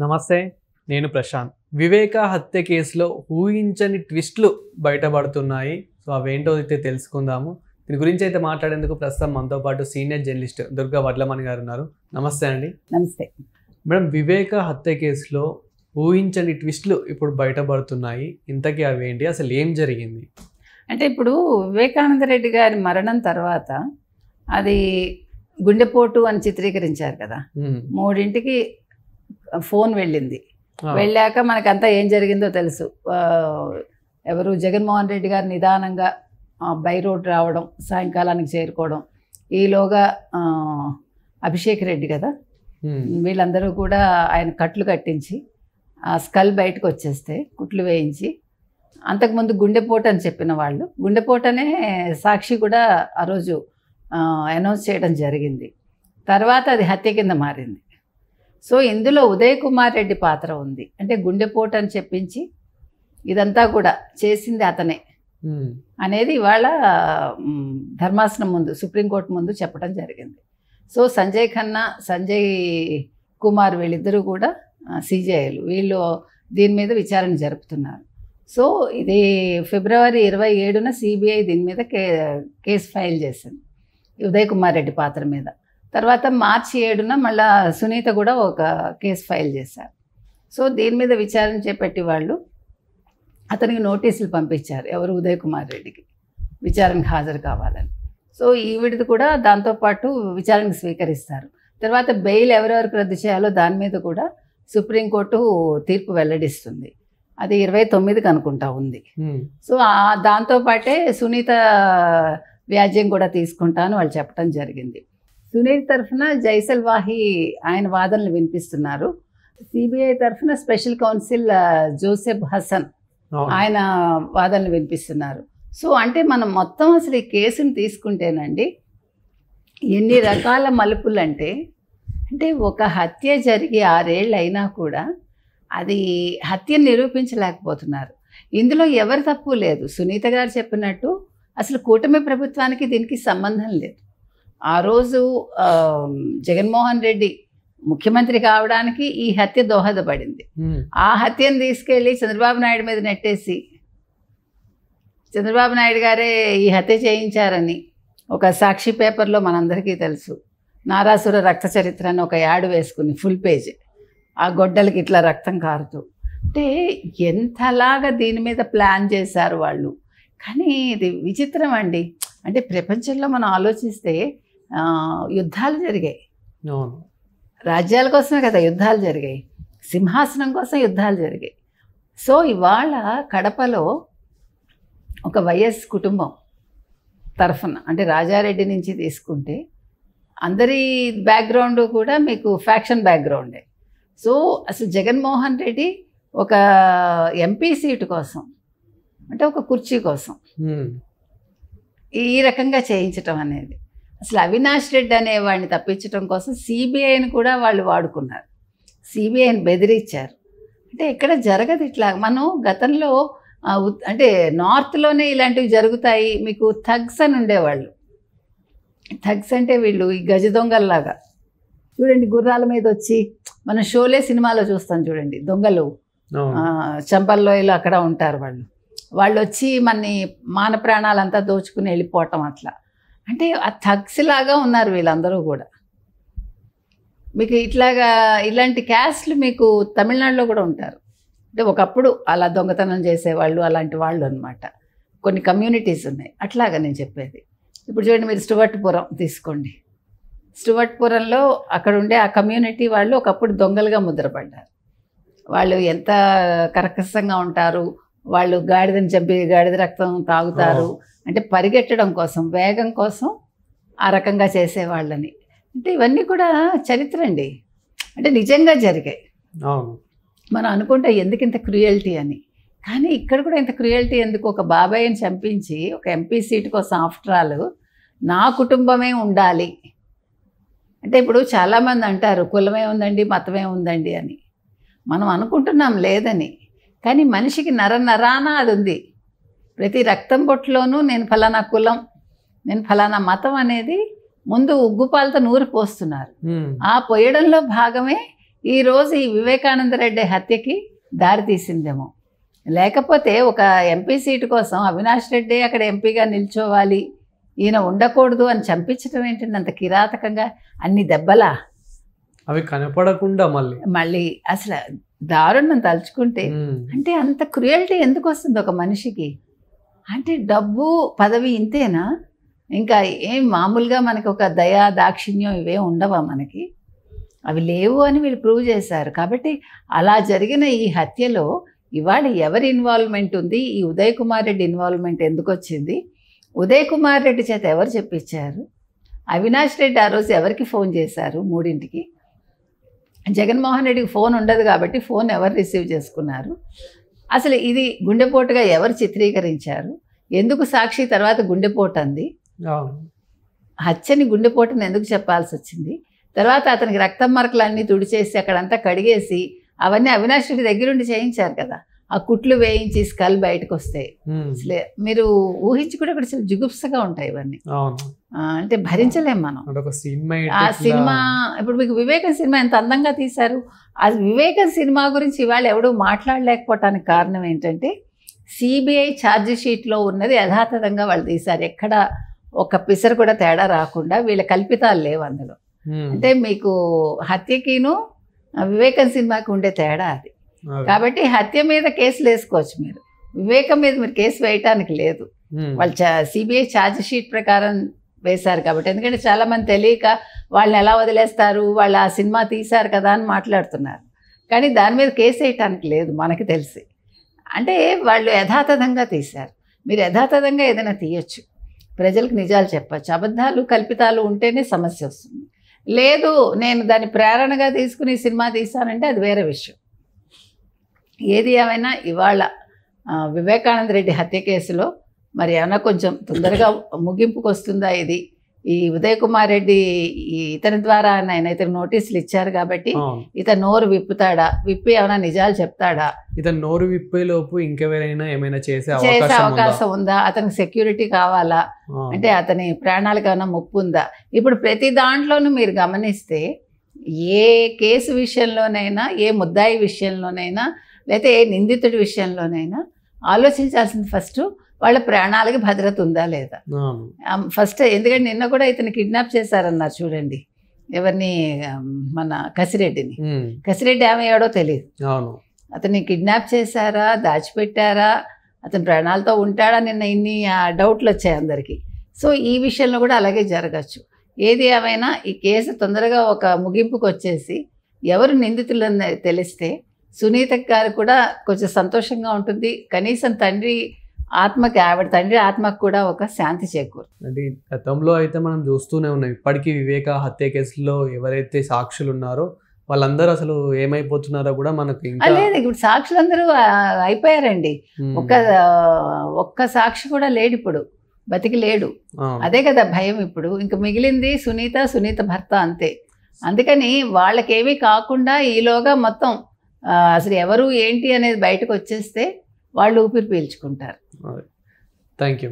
నమస్తే, నేను ప్రశాంత్. వివేక హత్య కేసులో ఊహించని ట్విస్ట్లు బయటపడుతున్నాయి. సో అవేంటో అయితే తెలుసుకుందాము. దీని గురించి అయితే మాట్లాడేందుకు ప్రస్తుతం మనతో పాటు సీనియర్ జర్నలిస్ట్ దుర్గా వడ్లమణి గారు ఉన్నారు. నమస్తే అండి. నమస్తే మేడం, వివేక హత్య కేసులో ఊహించని ట్విస్ట్లు ఇప్పుడు బయటపడుతున్నాయి. ఇంతకీ అవేంటి, అసలు ఏం జరిగింది? అంటే ఇప్పుడు వివేకానంద రెడ్డి గారి మరణం తర్వాత అది గుండెపోటు అని చిత్రీకరించారు కదా. 3ంటికి ఫోన్ వెళ్ళింది. వెళ్ళాక మనకంతా ఏం జరిగిందో తెలుసు. ఎవరు జగన్మోహన్ రెడ్డి గారు నిదానంగా బై రోడ్ రావడం, సాయంకాలానికి చేరుకోవడం, ఈలోగా అభిషేక్ రెడ్డి కదా, వీళ్ళందరూ కూడా ఆయన కట్లు కట్టించి ఆ స్కల్ బయటకు వచ్చేస్తే కుట్లు వేయించి, అంతకుముందు గుండెపోటు అని చెప్పిన వాళ్ళు గుండెపోటనే సాక్షి కూడా ఆ రోజు అనౌన్స్ చేయడం జరిగింది. తర్వాత అది హత్య కింద మారింది. సో ఇందులో ఉదయ్ కుమార్ రెడ్డి పాత్ర ఉంది. అంటే గుండెపోటు అని చెప్పించి ఇదంతా కూడా చేసింది అతనే అనేది ఇవాళ ధర్మాసనం ముందు, సుప్రీంకోర్టు ముందు చెప్పడం జరిగింది. సో సంజయ్ ఖన్నా, సంజయ్ కుమార్ వీళ్ళిద్దరూ కూడా సిజేఐలు, వీళ్ళు దీని మీద విచారణ జరుపుతున్నారు. సో ఇది ఫిబ్రవరి 27న సిబిఐ దీని మీద కేసు ఫైల్ చేసింది ఉదయ్ కుమార్ రెడ్డి పాత్ర మీద. తర్వాత మార్చి 7న మళ్ళీ సునీత కూడా ఒక కేసు ఫైల్ చేశారు. సో దీని మీద విచారణ చేపట్టి వాళ్ళు అతనికి నోటీసులు పంపించారు, ఎవరు ఉదయ్ కుమార్ రెడ్డికి విచారణకు హాజరు కావాలని. సో ఈవిడిది కూడా దాంతోపాటు విచారణకు స్వీకరిస్తారు. తర్వాత బెయిల్ ఎవరెవరికి రద్దు చేయాలో దాని మీద కూడా సుప్రీంకోర్టు తీర్పు వెల్లడిస్తుంది. అది 29కి అనుకుంటా ఉంది. సో దాంతోపాటే సునీత వ్యాజ్యం కూడా తీసుకుంటాను వాళ్ళు చెప్పడం జరిగింది. సునీత తరఫున జైసల్ వాహి ఆయన వాదనలు వినిపిస్తున్నారు. సిబిఐ తరఫున స్పెషల్ కౌన్సిల్ జోసెఫ్ హసన్ ఆయన వాదనలు వినిపిస్తున్నారు. సో అంటే మనం మొత్తం అసలు ఈ కేసుని తీసుకుంటేనండి ఎన్ని రకాల మలుపులు అంటే ఒక హత్య జరిగి 6 ఏళ్ళు అయినా కూడా అది హత్యను నిరూపించలేకపోతున్నారు. ఇందులో ఎవరి తప్పు లేదు. సునీత గారు చెప్పినట్టు అసలు కూటమి ప్రభుత్వానికి దీనికి సంబంధం లేదు. ఆ రోజు జగన్మోహన్ రెడ్డి ముఖ్యమంత్రి కావడానికి ఈ హత్య దోహదపడింది. ఆ హత్యను తీసుకెళ్ళి చంద్రబాబు నాయుడు మీద నెట్టేసి చంద్రబాబు నాయుడు గారే ఈ హత్య చేయించారని ఒక సాక్షి పేపర్లో మనందరికీ తెలుసు, నారాసుర రక్త చరిత్ర అని ఒక యాడ్ వేసుకుని ఫుల్ పేజ్, ఆ గొడ్డలకి ఇట్లా రక్తం కారుతూ, అంటే ఎంతలాగా దీని మీద ప్లాన్ చేశారు వాళ్ళు. కానీ ఇది విచిత్రం అండి. అంటే ప్రపంచంలో మనం ఆలోచిస్తే యుద్ధాలు జరిగాయి, రాజ్యాల కోసమే కదా యుద్ధాలు జరిగాయి, సింహాసనం కోసం యుద్ధాలు జరిగాయి. సో ఇవాళ కడపలో ఒక వైఎస్ కుటుంబం తరఫున, అంటే రాజారెడ్డి నుంచి తీసుకుంటే అందరి బ్యాక్గ్రౌండ్ కూడా మీకు ఫ్యాక్షన్ బ్యాక్గ్రౌండే. సో అసలు జగన్మోహన్ రెడ్డి ఒక ఎంపీ సీటు కోసం, అంటే ఒక కుర్చీ కోసం ఈ రకంగా చేయించటం అనేది, అసలు అవినాష్ రెడ్డి అనేవాడిని తప్పించడం కోసం సిబిఐని కూడా వాళ్ళు వాడుకున్నారు, సిబిఐని బెదిరించారు. అంటే ఎక్కడ జరగదు ఇట్లా. మనం గతంలో అంటే నార్త్లోనే ఇలాంటివి జరుగుతాయి. మీకు థగ్స్ అని ఉండేవాళ్ళు. థగ్స్ అంటే వీళ్ళు ఈ గజ దొంగల్లాగా చూడండి, గుర్రాల మీద వచ్చి మనం షోలే సినిమాలో చూస్తాం చూడండి, దొంగలు చంపల్లో ఇలా అక్కడ ఉంటారు వాళ్ళు వచ్చి మనని మాన ప్రాణాలంతా దోచుకుని వెళ్ళిపోవటం అట్లా. అంటే ఆ థగ్స్ లాగా ఉన్నారు వీళ్ళందరూ కూడా. మీకు ఇలాంటి క్యాస్ట్లు మీకు తమిళనాడులో కూడా ఉంటారు. అంటే ఒకప్పుడు అలా దొంగతనం చేసేవాళ్ళు, అలాంటి వాళ్ళు అనమాట. కొన్ని కమ్యూనిటీస్ ఉన్నాయి అట్లాగా నేను చెప్పేది. ఇప్పుడు చూడండి, మీరు స్టువర్ట్పురం తీసుకోండి. స్టువర్ట్పురంలో అక్కడ ఉండే ఆ కమ్యూనిటీ వాళ్ళు ఒకప్పుడు దొంగలుగా ముద్రపడ్డారు. వాళ్ళు ఎంత కర్కశంగా ఉంటారు, వాళ్ళు గాడిదని చంపి గాడిద రక్తం తాగుతారు, అంటే పరిగెట్టడం కోసం, వేగం కోసం ఆ రకంగా చేసేవాళ్ళని. అంటే ఇవన్నీ కూడా చరిత్ర అండి, అంటే నిజంగా జరిగాయి. మనం అనుకుంటే ఎందుకు ఇంత క్రూయల్టీ అని, కానీ ఇక్కడ కూడా ఇంత క్రూయల్టీ ఎందుకు? ఒక బాబాయ్ని చంపించి ఒక ఎంపీ సీటు కోసం, ఆఫ్టర్ ఆల్ నా కుటుంబమే ఉండాలి అంటే, ఇప్పుడు చాలామంది అంటారు కులమే ఉందండి, మతమే ఉందండి అని. మనం అనుకుంటున్నాం లేదని, కానీ మనిషికి నరాన అది ఉంది. ప్రతి రక్తం బొట్టులోనూ నేను ఫలానా కులం, నేను ఫలానా మతం అనేది ముందు ఉగ్గుపాలతో నూరి పోస్తున్నారు. ఆ పోయడంలో భాగమే ఈరోజు ఈ వివేకానంద రెడ్డి హత్యకి దారి తీసిందేమో. లేకపోతే ఒక ఎంపీ సీటు కోసం అవినాష్ రెడ్డి అక్కడ ఎంపీగా నిల్చోవాలి, ఈయన ఉండకూడదు అని చంపించడం ఏంటంటే అంత కిరాతకంగా, అన్ని దెబ్బలా అవి కనపడకుండా మళ్ళీ అసలు దారుణం తలుచుకుంటే. అంటే అంత క్రుయల్టీ ఎందుకు వస్తుంది ఒక మనిషికి? అంటే డబ్బు పదవి ఇంతేనా? ఇంకా ఏం మామూలుగా మనకి ఒక దయా దాక్షిణ్యం ఇవే ఉండవా మనకి? అవి లేవు అని వీళ్ళు ప్రూవ్ చేశారు. కాబట్టి అలా జరిగిన ఈ హత్యలో ఇవాళ ఎవరి ఇన్వాల్వ్మెంట్ ఉంది? ఈ ఉదయ్ కుమార్ రెడ్డి ఇన్వాల్వ్మెంట్ ఎందుకు వచ్చింది? ఉదయ్ కుమార్ రెడ్డి చేత ఎవరు చెప్పించారు? అవినాష్ రెడ్డి ఆ రోజు ఎవరికి ఫోన్ చేశారు? 3ంటికి. జగన్మోహన్ రెడ్డికి ఫోన్ ఉండదు కాబట్టి ఫోన్ ఎవరు రిసీవ్ చేసుకున్నారు? అసలు ఇది గుండెపోటుగా ఎవరు చిత్రీకరించారు? ఎందుకు సాక్షి తర్వాత గుండెపోటు అంది? హత్యని గుండెపోటుని ఎందుకు చెప్పాల్సి వచ్చింది? తర్వాత అతనికి రక్తం మరకలన్నీ తుడిచేసి అక్కడంతా కడిగేసి అవన్నీ అవినాష్ రెడ్డి దగ్గరుండి చేయించారు కదా. ఆ కుట్లు వేయించి స్కల్ బయటకు వస్తాయి. అసలే మీరు ఊహించి కూడా ఇక్కడ జుగుప్సగా ఉంటాయి ఇవన్నీ. అంటే భరించలేం మనం. ఆ సినిమా ఇప్పుడు మీకు వివేకం సినిమా ఎంత అందంగా తీశారు. ఆ వివేకం సినిమా గురించి ఇవాళ ఎవడూ మాట్లాడలేకపోవటానికి కారణం ఏంటంటే సిబిఐ ఛార్జ్ షీట్లో ఉన్నది యథాతథంగా వాళ్ళు తీశారు. ఎక్కడ ఒక పిసరు కూడా తేడా రాకుండా, వీళ్ళ కల్పితాలు లేవు అందులో. అంటే మీకు హత్యకిను వివేకం సినిమాకి ఉండే తేడా అది. కాబట్టి హత్య మీద కేసులు వేసుకోవచ్చు మీరు, వివేకం మీద మీరు కేసు వేయటానికి లేదు. వాళ్ళు సిబిఐ ఛార్జ్ షీట్ ప్రకారం వేశారు కాబట్టి. ఎందుకంటే చాలామంది తెలియక వాళ్ళని ఎలా వదిలేస్తారు, వాళ్ళు ఆ సినిమా తీశారు కదా అని మాట్లాడుతున్నారు. కానీ దాని మీద కేసు వేయటానికి లేదు మనకి తెలిసి. అంటే వాళ్ళు యథాతథంగా తీశారు. మీరు యథాతథంగా ఏదైనా తీయచ్చు, ప్రజలకు నిజాలు చెప్పచ్చు. అబద్ధాలు కల్పితాలు ఉంటేనే సమస్య వస్తుంది. లేదు నేను దాన్ని ప్రేరణగా తీసుకుని సినిమా తీశానంటే అది వేరే విషయం. ఏది ఏమైనా ఇవాళ వివేకానంద రెడ్డి హత్య కేసులో మరి ఏమైనా కొంచెం తొందరగా ముగింపుకు వస్తుందా ఇది? ఈ ఉదయ్ కుమార్ రెడ్డి ఇతని ద్వారా ఆయన ఇతను నోటీసులు ఇచ్చారు కాబట్టి ఇతను నోరు విప్పుతాడా? విప్పి ఏమైనా నిజాలు చెప్తాడా? ఇతను నోరు విప్పేలోపు ఇంకెవరైనా ఏమైనా చేసే అవకాశం ఉందా? అతనికి సెక్యూరిటీ కావాలా? అంటే అతని ప్రాణాలకు ఏమైనా ముప్పు ఉందా? ఇప్పుడు ప్రతి దాంట్లోనూ మీరు గమనిస్తే ఏ కేసు విషయంలోనైనా, ఏ ముద్దాయి విషయంలోనైనా, లేకపోతే ఏ నిందితుడి విషయంలోనైనా ఆలోచించాల్సింది ఫస్ట్ వాళ్ళ ప్రాణాలకి భద్రత ఉందా లేదా ఫస్ట్. ఎందుకంటే నిన్న కూడా ఇతను కిడ్నాప్ చేశారన్నారు చూడండి, ఎవరిని? మన కసిరెడ్డిని. కసిరెడ్డి ఏమయ్యాడో తెలియదు. అతన్ని కిడ్నాప్ చేశారా, దాచిపెట్టారా, అతని ప్రాణాలతో ఉంటాడా? నిన్న ఇన్ని డౌట్లు వచ్చాయి అందరికీ. సో ఈ విషయంలో కూడా అలాగే జరగచ్చు. ఏది ఏమైనా ఈ కేసు తొందరగా ఒక ముగింపుకు వచ్చేసి ఎవరు నిందితులని తెలిస్తే సునీత గారు కూడా కొంచెం సంతోషంగా ఉంటుంది. కనీసం తండ్రి ఆత్మకి, ఆవిడ తండ్రి ఆత్మకు కూడా ఒక శాంతి చేకూరు. అంటే గతంలో అయితే మనం చూస్తూనే ఉన్నాం, ఇప్పటికీ వివేక హత్య కేసులో ఎవరైతే సాక్షులు ఉన్నారో వాళ్ళందరూ అసలు ఏమైపోతున్నారో కూడా మనకు లేదు. ఇప్పుడు సాక్షులందరూ అయిపోయారండి. ఒక్క సాక్షి కూడా లేడు ఇప్పుడు, బతికి లేడు. అదే కదా భయం ఇప్పుడు. ఇంక మిగిలింది సునీత భర్త, అంతే. అందుకని వాళ్ళకేమీ కాకుండా ఈలోగా మొత్తం అసలు ఎవరు ఏంటి అనేది బయటకు వచ్చేస్తే వాళ్ళు ఊపిరి పీల్చుకుంటారు. Thank you.